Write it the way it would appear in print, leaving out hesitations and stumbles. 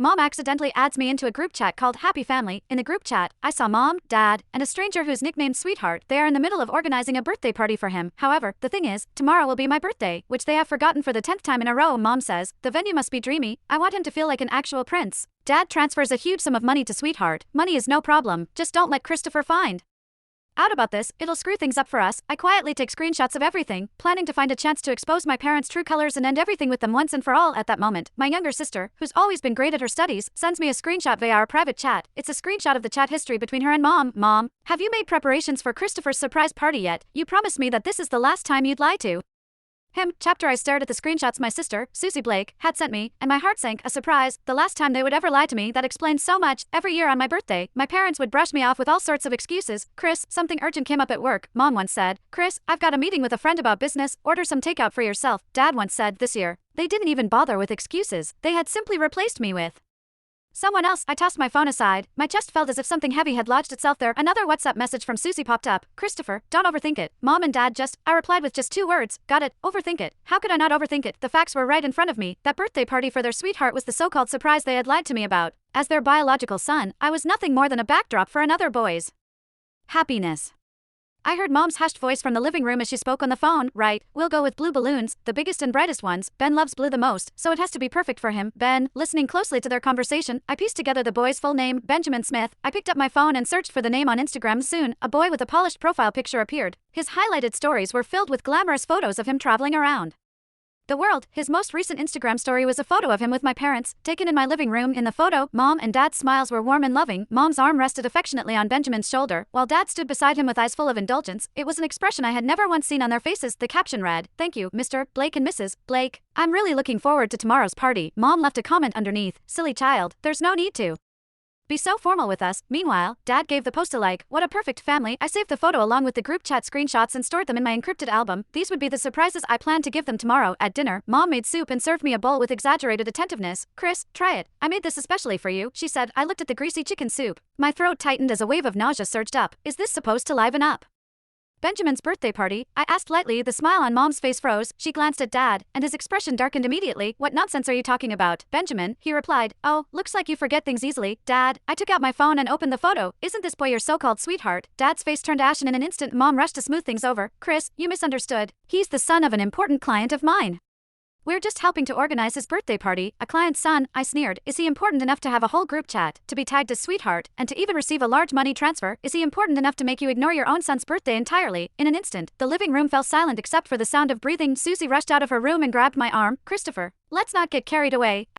Mom accidentally adds me into a group chat called Happy Family. In the group chat, I saw Mom, Dad, and a stranger who's nicknamed Sweetheart. They are in the middle of organizing a birthday party for him. However, the thing is, tomorrow will be my birthday, which they have forgotten for the 10th time in a row. Mom says, the venue must be dreamy. I want him to feel like an actual prince. Dad transfers a huge sum of money to Sweetheart. Money is no problem, just don't let Christopher find out about this, it'll screw things up for us. I quietly take screenshots of everything, planning to find a chance to expose my parents' true colors and end everything with them once and for all. At that moment, my younger sister, who's always been great at her studies, sends me a screenshot via our private chat. It's a screenshot of the chat history between her and Mom. Mom, have you made preparations for Christopher's surprise party yet? You promised me that this is the last time you'd lie to him. Chapter. I stared at the screenshots my sister, Susie Blake, had sent me, and my heart sank. A surprise, the last time they would ever lie to me. That explains so much. Every year on my birthday, my parents would brush me off with all sorts of excuses. Chris, something urgent came up at work. Mom once said, Chris, I've got a meeting with a friend about business, order some takeout for yourself. Dad once said, this year, they didn't even bother with excuses. They had simply replaced me with someone else. I tossed my phone aside. My chest felt as if something heavy had lodged itself there. Another WhatsApp message from Susie popped up. Christopher, don't overthink it. Mom and Dad just, I replied with just 2 words. Got it, overthink it. How could I not overthink it? The facts were right in front of me. That birthday party for their sweetheart was the so-called surprise they had lied to me about. As their biological son, I was nothing more than a backdrop for another boy's happiness. I heard Mom's hushed voice from the living room as she spoke on the phone. Right, we'll go with blue balloons, the biggest and brightest ones. Ben loves blue the most, so it has to be perfect for him. Ben, listening closely to their conversation, I pieced together the boy's full name, Benjamin Smith. I picked up my phone and searched for the name on Instagram. Soon, a boy with a polished profile picture appeared. His highlighted stories were filled with glamorous photos of him traveling around the world. His most recent Instagram story was a photo of him with my parents, taken in my living room. In the photo, Mom and Dad's smiles were warm and loving. Mom's arm rested affectionately on Benjamin's shoulder, while Dad stood beside him with eyes full of indulgence. It was an expression I had never once seen on their faces. The caption read, "Thank you, Mr. Blake and Mrs. Blake. I'm really looking forward to tomorrow's party." Mom left a comment underneath, "Silly child, there's no need to be so formal with us." Meanwhile, Dad gave the post a like. What a perfect family. I saved the photo along with the group chat screenshots and stored them in my encrypted album. These would be the surprises I planned to give them tomorrow. At dinner, Mom made soup and served me a bowl with exaggerated attentiveness. Chris, try it. I made this especially for you, she said. I looked at the greasy chicken soup. My throat tightened as a wave of nausea surged up. Is this supposed to liven up Benjamin's birthday party? I asked lightly. The smile on Mom's face froze. She glanced at Dad, and his expression darkened immediately. What nonsense are you talking about, Benjamin? He replied. Oh, looks like you forget things easily, Dad. I took out my phone and opened the photo. Isn't this boy your so-called sweetheart? Dad's face turned ashen in an instant. Mom rushed to smooth things over. Chris, you misunderstood. He's the son of an important client of mine. We're just helping to organize his birthday party. A client's son, I sneered. Is he important enough to have a whole group chat, to be tagged as sweetheart, and to even receive a large money transfer? Is he important enough to make you ignore your own son's birthday entirely? In an instant, the living room fell silent except for the sound of breathing. Susie rushed out of her room and grabbed my arm. Christopher, let's not get carried away.